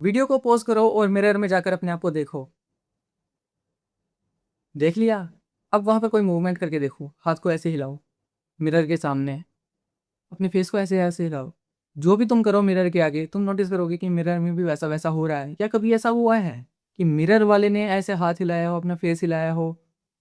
Video को pause करो और मिरर में जाकर अपने आप को देखो। देख लिया? अब वहाँ पर कोई मूवमेंट करके देखो, हाथ को ऐसे हिलाओ मिरर के सामने, अपने फेस को ऐसे ऐसे हिलाओ। जो भी तुम करो मिरर के आगे, तुम नोटिस करोगे कि मिरर में भी वैसा वैसा हो रहा है। क्या कभी ऐसा हुआ है कि मिरर वाले ने ऐसे हाथ हिलाया हो, अपना फेस हिलाया हो,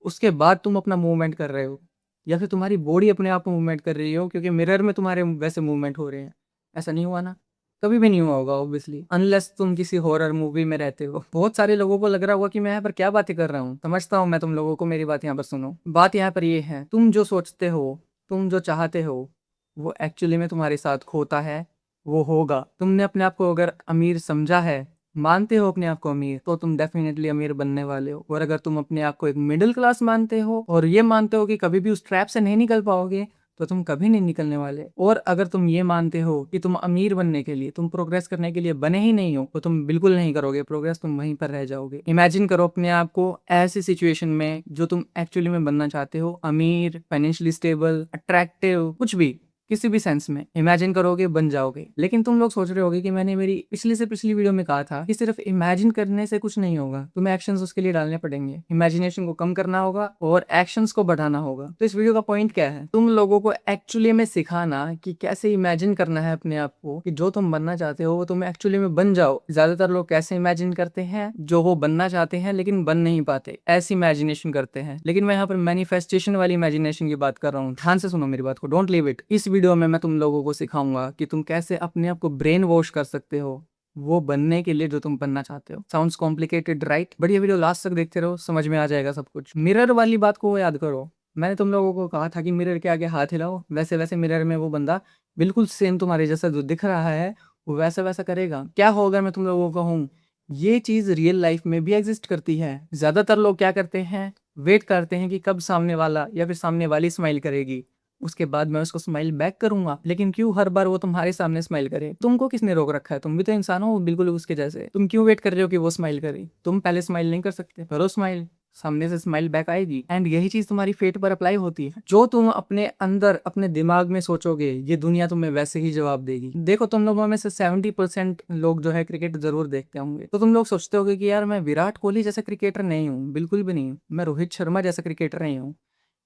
उसके बाद तुम अपना मूवमेंट कर रहे हो, या फिर तुम्हारी बॉडी अपने आप मूवमेंट कर रही हो क्योंकि मिरर में तुम्हारे वैसे मूवमेंट हो रहे हैं? ऐसा नहीं हुआ ना? कभी भी नहीं हुआ होगा ऑब्वियसली, अनलेस तुम किसी हॉरर मूवी में रहते हो। बहुत सारे लोगों को लग रहा होगा कि मैं यहाँ पर क्या बातें कर रहा हूँ। समझता हूँ मैं तुम लोगों को, मेरी बात यहाँ पर सुनो। बात यहाँ पर ये है, तुम जो सोचते हो, तुम जो चाहते हो, वो एक्चुअली में तुम्हारे साथ होता है, वो होगा। तुमने अपने आप को अगर अमीर समझा है, मानते हो अपने आप को अमीर, तो तुम डेफिनेटली अमीर बनने वाले हो। और अगर तुम अपने आप को एक मिडिल क्लास मानते हो और ये मानते हो कि कभी भी उस ट्रैप से नहीं निकल पाओगे, तो तुम कभी नहीं निकलने वाले। और अगर तुम ये मानते हो कि तुम अमीर बनने के लिए, तुम प्रोग्रेस करने के लिए बने ही नहीं हो, तो तुम बिल्कुल नहीं करोगे प्रोग्रेस, तुम वहीं पर रह जाओगे। इमेजिन करो अपने आप को ऐसी सिचुएशन में जो तुम एक्चुअली में बनना चाहते हो, अमीर, फाइनेंशियली स्टेबल, अट्रैक्टिव, कुछ भी, किसी भी सेंस में इमेजिन करोगे, बन जाओगे। लेकिन तुम लोग सोच रहे होगे कि मैंने मेरी पिछली से पिछली वीडियो में कहा था कि सिर्फ इमेजिन करने से कुछ नहीं होगा, तुम्हें एक्शंस उसके लिए डालने पड़ेंगे। इमेजिनेशन को कम करना होगा और एक्शंस को बढ़ाना होगा। तो इस वीडियो का पॉइंट क्या है? तुम लोगों को एक्चुअली में सिखाना कि कैसे इमेजिन करना है अपने आप को, कि जो तुम बनना चाहते हो वो तुम एक्चुअली में बन जाओ। ज्यादातर लोग कैसे इमेजिन करते हैं? जो वो बनना चाहते हैं लेकिन बन नहीं पाते, ऐसी इमेजिनेशन करते हैं। लेकिन मैं यहाँ पर मैनिफेस्टेशन वाली इमेजिनेशन की बात कर रहा हूँ। ध्यान से सुनो मेरी बात को, डोंट लीव इट। इस वीडियो में मैं तुम लोगों को सिखाऊंगा कि तुम कैसे अपने आप को ब्रेन वॉश कर सकते हो वो बनने के लिए जो तुम बनना चाहते हो। Sounds complicated right? बट ये वीडियो लास्ट तक देखते रहो, समझ में आ जाएगा सब कुछ। मिरर वाली बात को याद करो। मैंने तुम लोगों को कहा था कि मिरर के आगे हाथ हिलाओ, वैसे वैसे मिरर में वो बंदा बिल्कुल सेम तुम्हारे जैसा जो दिख रहा है वो वैसा वैसा करेगा। क्या होगा मैं तुम लोगों को कहूँ, ये चीज रियल लाइफ में भी एग्जिस्ट करती है। ज्यादातर लोग क्या करते हैं, वेट करते हैं कि कब सामने वाला या फिर सामने वाली स्माइल करेगी, उसके बाद मैं उसको स्माइल बैक करूंगा। लेकिन क्यों हर बार वो तुम्हारे सामने स्माइल करे? तुमको किसने रोक रखा है? तुम भी तो इंसान हो बिल्कुल उसके जैसे। तुम क्यों वेट कर रहे हो कि वो स्माइल करे? तुम पहले स्माइल नहीं कर सकते? करो स्माइल, सामने से स्माइल बैक आएगी। एंड यही चीज तुम्हारी फेट पर अप्लाई होती है। जो तुम अपने अंदर अपने दिमाग में सोचोगे, ये दुनिया तुम्हें वैसे ही जवाब देगी। देखो, तुम लोगों में से 70% लोग जो है क्रिकेट जरूर देखते होंगे। तो तुम लोग सोचते होगे कि यार मैं विराट कोहली जैसा क्रिकेटर नहीं हूँ, बिल्कुल भी नहीं हूँ। मैं रोहित शर्मा जैसा क्रिकेटर नहीं हूँ।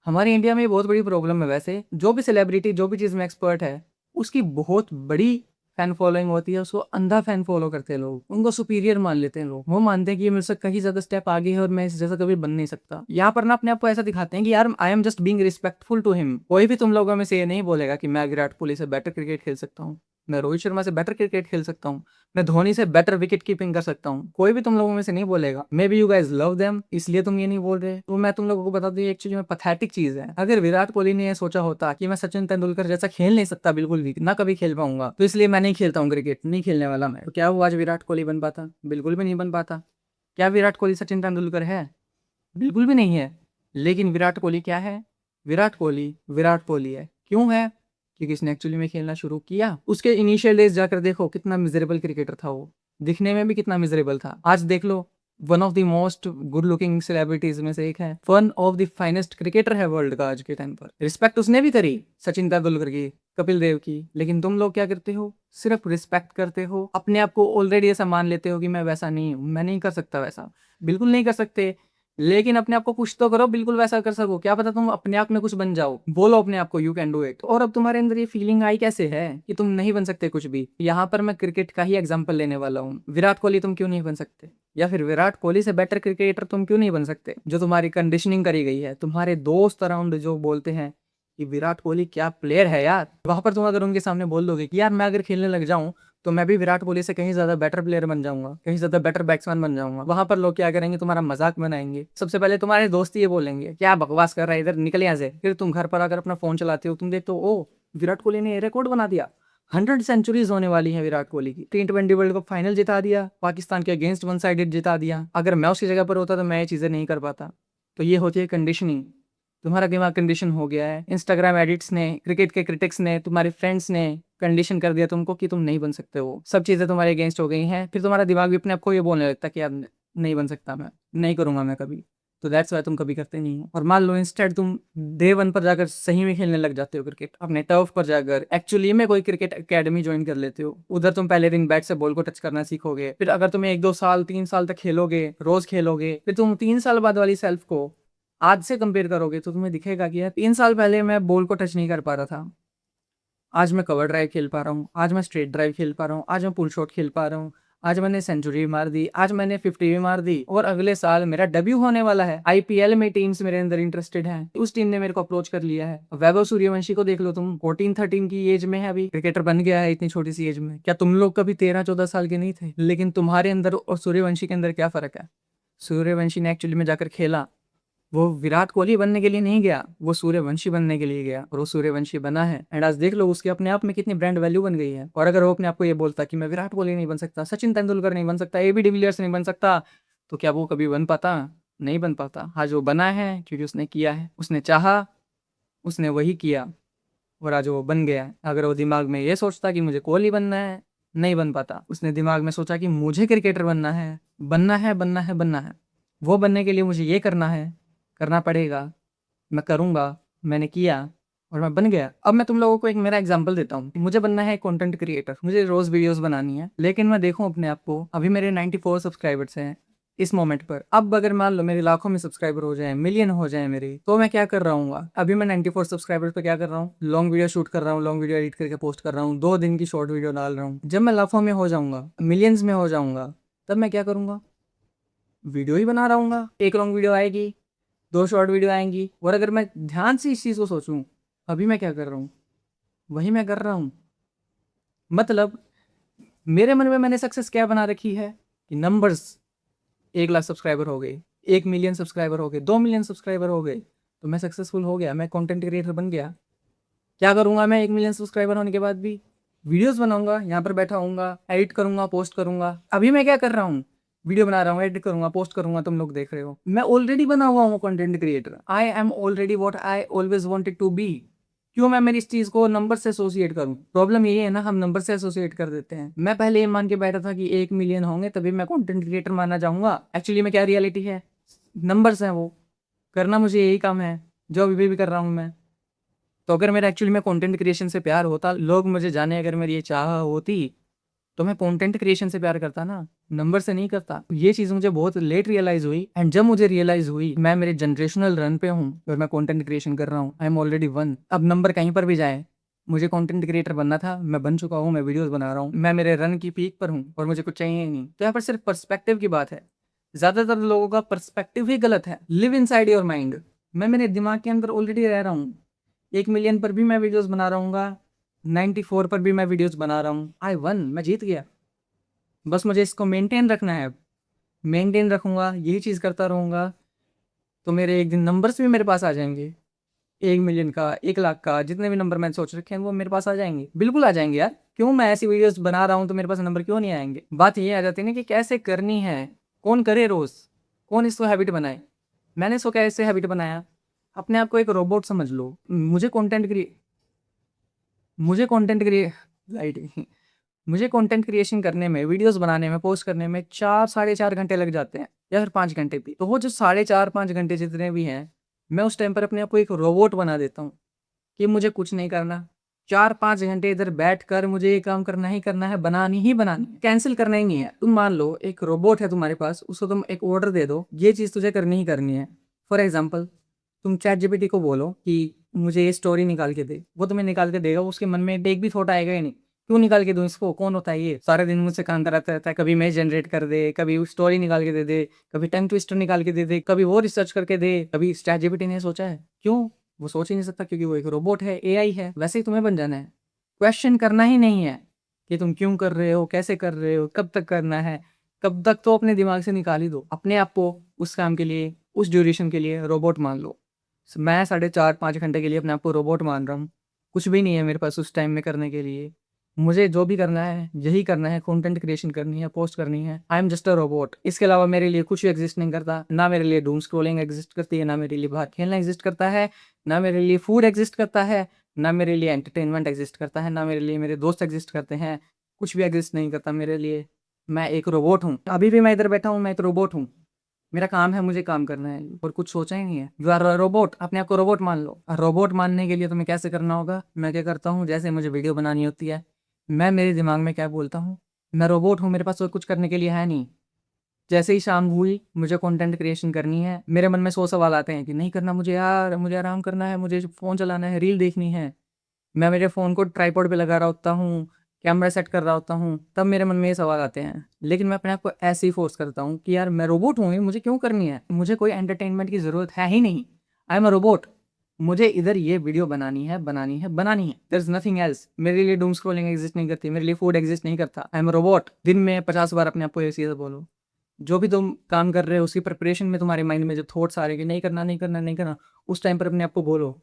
हमारे इंडिया में ये बहुत बड़ी प्रॉब्लम है। वैसे जो भी सेलिब्रिटी, जो भी चीज़ में एक्सपर्ट है, उसकी बहुत बड़ी फैन फॉलोइंग होती है। उसको अंधा फैन फॉलो करते हैं लोग, उनको सुपीरियर मान लेते हैं लोग। वो मानते हैं कि ये मेरे से कहीं ज्यादा स्टेप आगे है और मैं इस जैसा कभी बन नहीं सकता। यहाँ पर ना अपने आप को ऐसा दिखाते हैं कि यार I am just being respectful to him. कोई भी तुम लोगों में से ये नहीं बोलेगा कि मैं विराट कोहली से बेटर क्रिकेट खेल सकता हूँ, मैं रोहित शर्मा से बेटर क्रिकेट खेल सकता हूँ, मैं धोनी से बेटर विकेट कीपिंग कर सकता हूँ। कोई भी तुम लोगों में से नहीं बोलेगा। May be you guys love them, इसलिए तुम ये नहीं बोल रहे। तो मैं तुम लोगों को बता दूं, ये एक चीज में पथेटिक चीज है। अगर विराट कोहली ने ये सोचा होता कि मैं सचिन तेंदुलकर जैसा खेल नहीं सकता, बिल्कुल भी ना कभी खेल पाऊंगा, तो इसलिए मैं नहीं खेलता हूँ क्रिकेट, नहीं खेलने वाला मैं, तो क्या वो आज विराट कोहली बन पाता? बिल्कुल भी नहीं बन पाता। क्या विराट कोहली सचिन तेंदुलकर है? बिल्कुल भी नहीं है। लेकिन विराट कोहली क्या है? विराट कोहली विराट कोहली है। क्यों है? क्योंकि इसने एक्चुअली में खेलना शुरू किया। उसके इनिशियल डेज जाकर देखो, कितना मिजरेबल क्रिकेटर था वो, दिखने में भी कितना मिजरेबल था। आज देख लो, one of the most good looking celebrities में से एक है, one of the finest cricketer है वर्ल्ड का आज के टाइम पर। रिस्पेक्ट उसने भी करी, सचिन तेंदुलकर की, कपिल देव की। लेकिन तुम लोग क्या करते हो? सिर्फ रिस्पेक्ट करते हो, अपने आप को ऑलरेडी ऐसा मान लेते हो कि मैं वैसा नहीं हूँ, मैं नहीं कर सकता वैसा। बिल्कुल नहीं कर सकते। लेकिन अपने आप को पुश तो करो, बिल्कुल वैसा कर सको। क्या पता तुम अपने आप में कुछ बन जाओ। बोलो अपने आप को यू कैन डू इट। और अब तुम्हारे अंदर ये फीलिंग आई कैसे है कि तुम नहीं बन सकते कुछ भी? यहाँ पर मैं क्रिकेट का ही एग्जांपल लेने वाला हूँ। विराट कोहली तुम क्यों नहीं बन सकते? या फिर विराट कोहली से बेटर क्रिकेटर तुम क्यों नहीं बन सकते? जो तुम्हारी कंडीशनिंग करी गई है, तुम्हारे दोस्त अराउंड जो बोलते हैं कि विराट कोहली क्या प्लेयर है यार, वहां पर तुम अगर उनके सामने बोल दोगे कि यार मैं अगर खेलने लग जाऊं तो मैं भी विराट कोहली से कहीं ज्यादा बेटर प्लेयर बन जाऊंगा, कहीं ज्यादा बेटर बैट्समैन बन जाऊंगा, वहां पर लोग क्या करेंगे? तुम्हारा मजाक बनाएंगे। सबसे पहले तुम्हारे दोस्त ये बोलेंगे, क्या बकवास कर रहा है, इधर निकल यहाँ से। फिर तुम घर पर आकर अपना फोन चलाते हो, तुम देखते हो ओ विराट कोहली ने रिकॉर्ड बना दिया, 100 सेंचुरीज होने वाली है विराट कोहली की, T20 वर्ल्ड कप फाइनल जिता दिया, पाकिस्तान के अगेंस्ट वन साइडेड जिता दिया। अगर मैं उसकी जगह पर होता तो मैं ये चीजें नहीं कर पाता। तो ये होती है कंडीशनिंग। तुम्हारा दिमाग कंडीशन हो गया है। इंस्टाग्राम एडिट्स ने, क्रिकेट के क्रिटिक्स ने, तुम्हारे फ्रेंड्स ने कंडीशन कर दिया तुमको कि तुम नहीं बन सकते हो। सब चीजें तुम्हारे अगेंस्ट हो गई हैं। फिर तुम्हारा दिमाग भी अपने आप को ये बोलने लगता है कि यार नहीं बन सकता, मैं नहीं करूंगा मैं कभी। तो दैट्स वाई तुम कभी करते नहीं हो। और मान लो इंस्टेड तुम डे 1 पर जाकर सही में खेलने लग जाते हो क्रिकेट, अपने टर्फ पर जाकर एक्चुअली में कोई क्रिकेट एकेडमी ज्वाइन कर लेते हो। उधर तुम पहले दिन बैट से बॉल को टच करना सीखोगे, फिर अगर तुम 1-2 साल 3 साल तक खेलोगे, रोज खेलोगे, फिर तुम 3 साल बाद वाली सेल्फ को आज से कंपेयर करोगे तो तुम्हें दिखेगा कि यार 3 साल पहले मैं बॉल को टच नहीं कर पा रहा था, आज मैं कवर ड्राइव खेल पा रहा हूँ, आज मैं स्ट्रेट ड्राइव खेल पा रहा हूँ, आज मैं पुल शॉट खेल पा रहा हूँ, आज मैंने सेंचुरी मार दी, आज मैंने 50 भी मार दी, और अगले साल मेरा डेब्यू होने वाला है। आईपीएल में टीम्स मेरे अंदर इंटरेस्टेड हैं, उस टीम ने मेरे को अप्रोच कर लिया है। वैभव सूर्यवंशी को देख लो तुम, 14-13 की एज में है, अभी क्रिकेटर बन गया है इतनी छोटी सी एज में। क्या तुम लोग कभी 13-14 साल के नहीं थे? लेकिन तुम्हारे अंदर और सूर्यवंशी के अंदर क्या फर्क है? सूर्यवंशी ने एक्चुअली में जाकर खेला, वो विराट कोहली बनने के लिए नहीं गया, वो सूर्यवंशी बनने के लिए गया, और वो सूर्यवंशी बना है। एंड आज देख लो उसके अपने आप में कितनी ब्रांड वैल्यू बन गई है। और अगर वो अपने आप को ये बोलता कि मैं विराट कोहली नहीं बन सकता, सचिन तेंदुलकर नहीं बन सकता, एबी डिविलियर्स नहीं बन सकता, तो क्या वो कभी बन पाता? नहीं बन पाता। आज वो बना है क्योंकि उसने किया है, उसने चाहा, उसने वही किया, और आज वो बन गया है। अगर वो दिमाग में ये सोचता कि मुझे कोहली बनना है, नहीं बन पाता। उसने दिमाग में सोचा कि मुझे क्रिकेटर बनना है, बनना है, बनना है, बनना है, वो बनने के लिए मुझे ये करना है, करना पड़ेगा, मैं करूँगा, मैंने किया और मैं बन गया। अब मैं तुम लोगों को एक मेरा एग्जांपल देता हूँ। मुझे बनना है कंटेंट क्रिएटर, मुझे रोज़ वीडियोस बनानी है, लेकिन मैं देखूँ अपने आप को, अभी मेरे 94 सब्सक्राइबर्स हैं इस मोमेंट पर। अब अगर मान लो मेरे लाखों में सब्सक्राइबर हो जाए, मिलियन हो जाए मेरे, तो मैं क्या कर रहा हूँ? अभी मैं 94 सब्सक्राइबर्स पे क्या कर रहा हूँ? लॉन्ग वीडियो शूट कर रहा हूँ, लॉन्ग वीडियो एडिट करके पोस्ट कर रहा हूँ, 2 दिन की शॉर्ट वीडियो डाल रहा हूँ। जब मैं लाखों में हो जाऊंगा, मिलियंस में हो जाऊंगा, तब मैं क्या करूंगा? वीडियो ही बना रहूंगा। एक लॉन्ग वीडियो आएगी, 2 शॉर्ट वीडियो आएंगी। और अगर मैं ध्यान से इस चीज़ को सोचूं, अभी मैं क्या कर रहा हूँ? वही मैं कर रहा हूँ। मतलब मेरे मन में मैंने सक्सेस क्या बना रखी है कि नंबर्स, 1 लाख सब्सक्राइबर हो गए, 1 मिलियन सब्सक्राइबर हो गए, 2 मिलियन सब्सक्राइबर हो गए, तो मैं सक्सेसफुल हो गया, मैं कंटेंट क्रिएटर बन गया। क्या करूँगा मैं 1 मिलियन सब्सक्राइबर होने के बाद भी? वीडियोस बनाऊंगा, यहाँ पर बैठा हूँगा, एडिट करूँगा, पोस्ट करूँगा। अभी मैं क्या कर रहा हूँ? वीडियो बना रहा हूँ, एडिट करूँगा, पोस्ट करूँगा, तुम लोग देख रहे हो। मैं ऑलरेडी बना हुआ हूँ content creator. I am already what I always wanted to be. क्यों मैं मेरी इस चीज़ को नंबर से एसोसिएट करूँ? प्रॉब्लम यही है ना, हम नंबर से एसोसिएट कर देते हैं। मैं पहले ये मान के बैठा था कि 1 मिलियन होंगे तभी मैं कंटेंट क्रिएटर माना जाऊँगा। एक्चुअली में क्या रियलिटी है? नंबर्स हैं वो, करना मुझे यही काम है जो अभी भी कर रहा हूँ मैं। तो अगर मेरा एक्चुअली में कंटेंट क्रिएशन से प्यार होता, लोग मुझे जाने, अगर मेरी ये चाह होती, तो मैं कंटेंट क्रिएशन से प्यार करता ना, नंबर से नहीं करता। ये चीज़ मुझे बहुत लेट रियलाइज़ हुई, एंड जब मुझे रियलाइज़ हुई, मैं मेरे जनरेशनल रन पे हूँ और मैं कंटेंट क्रिएशन कर रहा हूँ। आई एम ऑलरेडी वन। अब नंबर कहीं पर भी जाए, मुझे कंटेंट क्रिएटर बनना था, मैं बन चुका हूँ, मैं वीडियोस बना रहा हूँ, मैं मेरे रन की पीक पर हूँ और मुझे कुछ चाहिए ही नहीं। तो यहाँ पर सिर्फ पर्सपेक्टिव की बात है। ज़्यादातर लोगों का पर्सपेक्टिव ही गलत है। Live inside your mind. मैं मेरे दिमाग के अंदर ऑलरेडी रह रहा हूँ। 1 मिलियन पर भी मैं वीडियोस बना रहा हूँ, 94 पर भी मैं वीडियोस बना रहा हूँ। आई वन, मैं जीत गया। बस मुझे इसको मेंटेन रखना है। मेंटेन रखूँगा, यही चीज़ करता रहूँगा, तो मेरे एक दिन नंबर्स भी मेरे पास आ जाएंगे। 1 मिलियन का, 1 लाख का, जितने भी नंबर मैंने सोच रखे हैं वो मेरे पास आ जाएंगे। बिल्कुल आ जाएंगे यार। क्यों मैं ऐसी वीडियोस बना रहा हूँ तो मेरे पास नंबर क्यों नहीं आएंगे? बात ये आ जाती है ना कि कैसे करनी है, कौन करे रोज़, कौन इसको हैबिट बनाए। मैंने इसको कैसे हैबिट बनाया? अपने आप को एक रोबोट समझ लो। मुझे कंटेंट क्रिए लाइट मुझे कंटेंट क्रिएशन करने में, वीडियोस बनाने में, पोस्ट करने में 4-4.5 घंटे लग जाते हैं, या फिर 5 घंटे भी। तो वो जो 4.5-5 घंटे जितने भी हैं, मैं उस टाइम पर अपने आप को एक रोबोट बना देता हूँ कि मुझे कुछ नहीं करना। 4-5 घंटे इधर बैठ कर मुझे ये काम करना ही करना है, बनानी ही बनानी है, कैंसिल करना ही नहीं है। तुम मान लो एक रोबोट है तुम्हारे पास, उसको तुम एक ऑर्डर दे दो, ये चीज़ तुझे करनी ही करनी है। फॉर एग्जाम्पल, तुम चैट जीपीटी को बोलो कि मुझे ये स्टोरी निकाल के दे, वो तुम्हें निकाल के देगा। उसके मन में एक भी थॉट आएगा ही नहीं, क्यों निकाल के दूं इसको, कौन होता है ये, सारे दिन मुझसे काम कराता रहता है, कभी इमेज जनरेट कर दे, कभी स्टोरी निकाल के दे दे, कभी टंग ट्विस्टर निकाल के दे दे, कभी वो रिसर्च करके दे, कभी चैट जीपीटी ने सोचा है? क्यों? वो सोच ही नहीं सकता, क्योंकि वो एक रोबोट है, एआई है। वैसे ही तुम्हें बन जाना है। क्वेश्चन करना ही नहीं है कि तुम क्यों कर रहे हो, कैसे कर रहे हो, कब तक करना है। कब तक तो अपने दिमाग से निकाल ही दो। अपने आप को उस काम के लिए, उस ड्यूरेशन के लिए रोबोट मान लो। मैं 4.5-5 घंटे के लिए अपने आप को रोबोट मान रहा हूँ। कुछ भी नहीं है मेरे पास उस टाइम में करने के लिए। मुझे जो भी करना है यही करना है, कंटेंट क्रिएशन करनी है, पोस्ट करनी है। आई एम जस्ट अ रोबोट। इसके अलावा मेरे लिए कुछ भी एग्जिस्ट नहीं करता। ना मेरे लिए डूम स्क्रॉलिंग एग्जिस्ट करती है, ना मेरे लिए बाहर खेलना एग्जिस्ट करता है, ना मेरे लिए फूड एग्जिस्ट करता है, ना मेरे लिए एंटरटेनमेंट एग्जिस्ट करता है, ना मेरे लिए मेरे दोस्त एग्जिस्ट करते हैं। कुछ भी एग्जिस्ट नहीं करता मेरे लिए। मैं एक रोबोट हूँ। अभी भी मैं इधर बैठा हूँ, मैं एक रोबोट हूँ। मेरा काम है, मुझे काम करना है और कुछ सोचा ही नहीं है। यू आर रोबोट, अपने आप को रोबोट मान लो। रोबोट मानने के लिए तुम्हें कैसे करना होगा, मैं क्या करता हूँ, जैसे मुझे वीडियो बनानी होती है, मैं मेरे दिमाग में क्या बोलता हूँ, मैं रोबोट हूँ, मेरे पास और कुछ करने के लिए है नहीं। जैसे ही शाम हुई, मुझे कंटेंट क्रिएशन करनी है, मेरे मन में 100 सवाल आते हैं कि नहीं करना मुझे यार, मुझे आराम करना है, मुझे फ़ोन चलाना है, रील देखनी है। मैं मेरे फ़ोन को ट्राइपॉड पे लगा रहा होता हूँ, कैमरा सेट कर रहा होता हूँ, तब मेरे मन में ये सवाल आते हैं। लेकिन मैं अपने आप को ऐसे ही फ़ोर्स करता हूँ कि यार मैं रोबोट हूँ, ये मुझे क्यों करनी है? मुझे कोई एंटरटेनमेंट की ज़रूरत है ही नहीं। I am a robot. मुझे इधर ये वीडियो बनानी है, बनानी है, बनानी है। There is nothing else. मेरे लिए डूम स्क्रॉलिंग एग्ज़िस्ट नहीं करती, मेरे लिए फूड एग्ज़िस्ट नहीं करता। I am a robot. दिन में 50 बार अपने आप को ये चीज़ें बोलो। जो भी तुम काम कर रहे हो, उसकी प्रिपरेशन में तुम्हारे माइंड में जो थॉट्स आ रहे हैं कि नहीं करना, नहीं करना, नहीं करना, उस टाइम पर अपने आप को बोलो,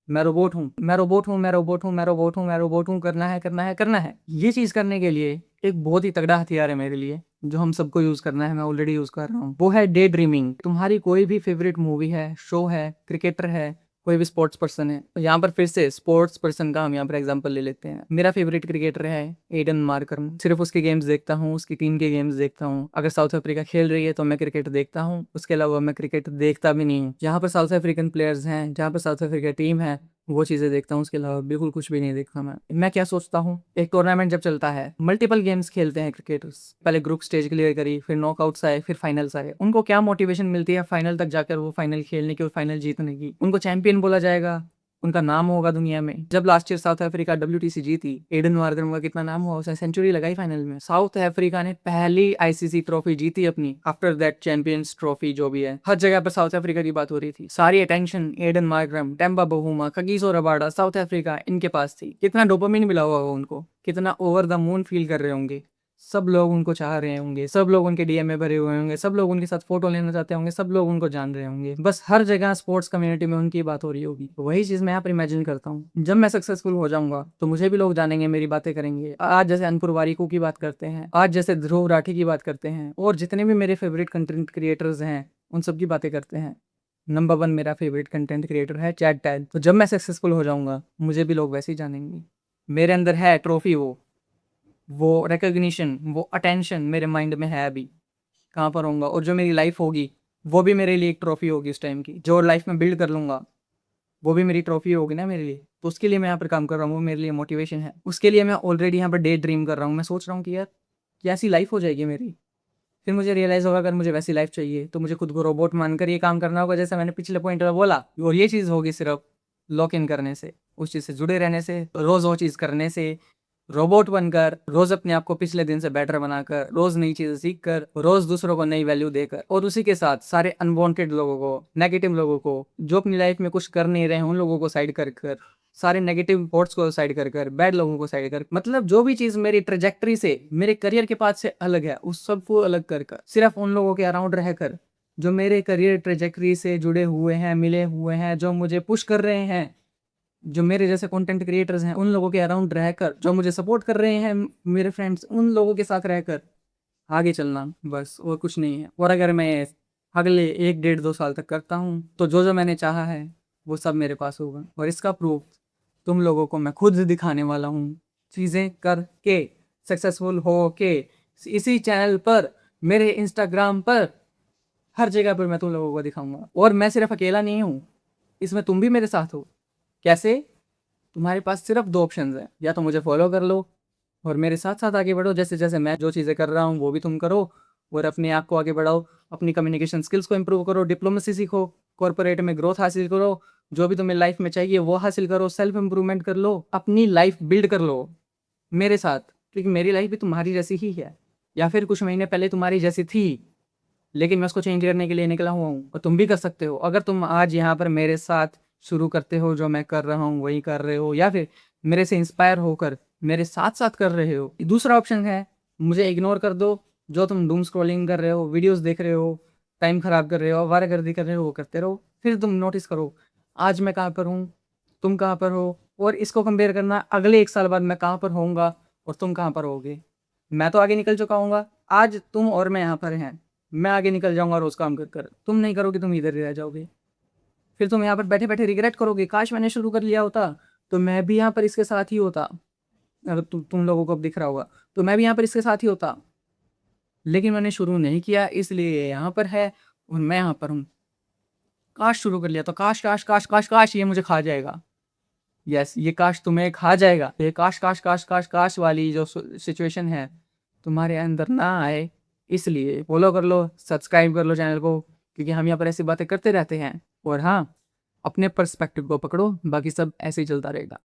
मैं रोबोट हूँ, मैं रोबोट हूँ, मैं रोबोट हूँ, मैं रोबोट हूँ, मैं रोबोट हूँ, करना है, करना है, करना है। ये चीज़ करने के लिए एक बहुत ही तगड़ा हथियार है मेरे लिए, जो हम सबको यूज़ करना है, मैं ऑलरेडी यूज़ कर रहा हूँ। वो है डे ड्रीमिंग। तुम्हारी कोई भी फेवरेट मूवी है, शो है, क्रिकेटर है, कोई भी स्पोर्ट्स पर्सन है, तो यहाँ पर फिर से स्पोर्ट्स पर्सन का हम यहाँ पर एग्जांपल ले लेते हैं। मेरा फेवरेट क्रिकेटर है एडन मार्करम। सिर्फ उसके गेम्स देखता हूँ, उसकी टीम के गेम्स देखता हूँ। अगर साउथ अफ्रीका खेल रही है तो मैं क्रिकेट देखता हूँ, उसके अलावा मैं क्रिकेट देखता भी नहीं हूँ। जहाँ पर साउथ अफ्रीकन प्लेयर्स हैं, जहाँ पर साउथ अफ्रीका टीम है, वो चीज़ें देखता हूँ, उसके अलावा बिल्कुल कुछ भी नहीं देखता मैं क्या सोचता हूँ, एक टूर्नामेंट जब चलता है, मल्टीपल गेम्स खेलते हैं क्रिकेटर्स, पहले ग्रुप स्टेज क्लियर करी, फिर नॉकआउट्स आए, फिर फाइनल्स आए, उनको क्या मोटिवेशन मिलती है फाइनल तक जाकर वो फाइनल खेलने की और फाइनल जीतने की? उनको चैंपियन बोला जाएगा, उनका नाम होगा दुनिया में। जब last year south Africa WTC जीती, एडन मार्करम का कितना नाम हुआ, उसने सेंचुरी लगाई फाइनल में। साउथ अफ्रीका ने पहली ICC ट्रॉफी जीती अपनी, आफ्टर दैट चैंपियंस ट्रॉफी जो भी है। हर जगह पर साउथ अफ्रीका की बात हो रही थी, सारी attention Aiden Markram, Temba Bavuma, Kagiso Rabada, South Africa, इनके पास थी। कितना डोपामिन मिला हुआ उनको, कितना ओवर द मून फील कर रहे होंगे। सब लोग उनको चाह रहे होंगे, सब लोग उनके DM में भरे हुए होंगे, सब लोग उनके साथ फोटो लेना चाहते होंगे, सब लोग उनको जान रहे होंगे। बस हर जगह स्पोर्ट्स कम्युनिटी में उनकी बात हो रही होगी। वही चीज़ मैं यहाँ पर इमेजिन करता हूँ, जब मैं सक्सेसफुल हो जाऊंगा तो मुझे भी लोग जानेंगे, मेरी बातें करेंगे। आज जैसे अनपुर वारिकू की बात करते हैं, आज जैसे ध्रुव राठी की बात करते हैं, और जितने भी मेरे फेवरेट कंटेंट क्रिएटर्स हैं उन सब की बातें करते हैं। नंबर 1 मेरा फेवरेट कंटेंट क्रिएटर है चैट टैग। तो जब मैं सक्सेसफुल हो जाऊंगा मुझे भी लोग वैसे ही जानेंगे। मेरे अंदर है ट्रॉफी, वो रिकॉग्निशन, वो अटेंशन मेरे माइंड में है अभी, कहाँ पर होऊंगा। और जो मेरी लाइफ होगी वो भी मेरे लिए एक ट्रॉफी होगी उस टाइम की। जो लाइफ में बिल्ड कर लूँगा वो भी मेरी ट्रॉफी होगी ना मेरे लिए। तो उसके लिए मैं यहाँ पर काम कर रहा हूँ, वो मेरे लिए मोटिवेशन है। उसके लिए मैं ऑलरेडी यहाँ पर डे ड्रीम कर रहा हूँ। मैं सोच रहा हूँ कि यार कैसी लाइफ हो जाएगी मेरी। फिर मुझे रियलाइज़ होगा अगर मुझे वैसी लाइफ चाहिए तो मुझे खुद को रोबोट मानकर ये काम करना होगा, जैसे मैंने पिछले पॉइंट में बोला। और ये चीज़ होगी सिर्फ लॉक इन करने से, उस चीज़ से जुड़े रहने से, रोज़ वो चीज़ करने से, रोबोट बनकर, रोज़ अपने आप को पिछले दिन से बेटर बनाकर, रोज़ नई चीज़ें सीख कर, रोज़ दूसरों को नई वैल्यू देकर, और उसी के साथ सारे अनवांटेड लोगों को, नेगेटिव लोगों को, जो अपनी लाइफ में कुछ कर नहीं रहे हैं, उन लोगों को साइड कर कर, सारे नेगेटिव थॉट्स को साइड कर कर, बैड लोगों को साइड कर, मतलब जो भी चीज़ मेरी ट्रेजेक्टरी से, मेरे करियर के पाथ से अलग है, उस सबको अलग कर कर सिर्फ उन लोगों के अराउंड रहकर जो मेरे करियर ट्रेजेक्टरी से जुड़े हुए हैं, मिले हुए हैं, जो मुझे पुश कर रहे हैं, जो मेरे जैसे कंटेंट क्रिएटर्स हैं, उन लोगों के अराउंड रहकर, जो मुझे सपोर्ट कर रहे हैं मेरे फ्रेंड्स, उन लोगों के साथ रहकर आगे चलना, बस और कुछ नहीं है। और अगर मैं अगले 1 डेढ़ 2 साल तक करता हूँ तो जो जो मैंने चाहा है वो सब मेरे पास होगा। और इसका प्रूफ तुम लोगों को मैं खुद दिखाने वाला हूँ, चीज़ें करके, सक्सेसफुल हो के, इसी चैनल पर, मेरे इंस्टाग्राम पर, हर जगह पर मैं तुम लोगों को दिखाऊंगा। और मैं सिर्फ अकेला नहीं हूँ, इसमें तुम भी मेरे साथ हो। कैसे? तुम्हारे पास सिर्फ 2 ऑप्शंस हैं, या तो मुझे फॉलो कर लो और मेरे साथ साथ आगे बढ़ो, जैसे जैसे मैं जो चीज़ें कर रहा हूँ वो भी तुम करो, और अपने आप को आगे बढ़ाओ, अपनी कम्युनिकेशन स्किल्स को इम्प्रूव करो, डिप्लोमेसी सीखो, कॉर्पोरेट में ग्रोथ हासिल करो, जो भी तुम्हें लाइफ में चाहिए वो हासिल करो, सेल्फ इम्प्रूवमेंट कर लो, अपनी लाइफ बिल्ड कर लो मेरे साथ, क्योंकि मेरी लाइफ भी तुम्हारी जैसी ही है, या फिर कुछ महीने पहले तुम्हारी जैसी थी, लेकिन मैं उसको चेंज करने के लिए निकला हुआ हूँ। और तुम भी कर सकते हो अगर तुम आज यहाँ पर मेरे साथ शुरू करते हो, जो मैं कर रहा हूँ वही कर रहे हो, या फिर मेरे से इंस्पायर होकर मेरे साथ साथ कर रहे हो। दूसरा ऑप्शन है मुझे इग्नोर कर दो, जो तुम डूम स्क्रॉलिंग कर रहे हो, वीडियोस देख रहे हो, टाइम खराब कर रहे हो, आवारागर्दी कर रहे हो, वो करते रहो। फिर तुम नोटिस करो आज मैं कहाँ पर हूँ, तुम कहाँ पर हो, और इसको कंपेयर करना अगले 1 साल बाद मैं कहाँ पर होऊंगा और तुम कहाँ पर होगे। मैं तो आगे निकल चुका हूँगा, आज तुम और मैं यहाँ पर हैं, मैं आगे निकल जाऊंगा रोज काम कर कर, तुम नहीं करोगे, तुम इधर ही रह जाओगे। फिर तुम यहाँ पर बैठे बैठे रिग्रेट करोगे, काश मैंने शुरू कर लिया होता तो मैं भी यहाँ पर इसके साथ ही होता। अगर तुम लोगों को अब दिख रहा होगा तो मैं भी यहाँ पर इसके साथ ही होता, लेकिन मैंने शुरू नहीं किया, इसलिए यहाँ पर है। और मैं यहाँ पर हूँ। काश शुरू कर लिया तो काश काश काश काश काश ये मुझे खा जाएगा। यस, ये काश तुम्हें खा जाएगा। ये काश काश काश काश काश वाली जो सिचुएशन है तुम्हारे अंदर ना आए, इसलिए फॉलो कर लो, सब्सक्राइब कर लो चैनल को, क्योंकि हम यहाँ पर ऐसी बातें करते रहते हैं। और हाँ, अपने पर्सपेक्टिव को पकड़ो, बाकी सब ऐसे ही चलता रहेगा।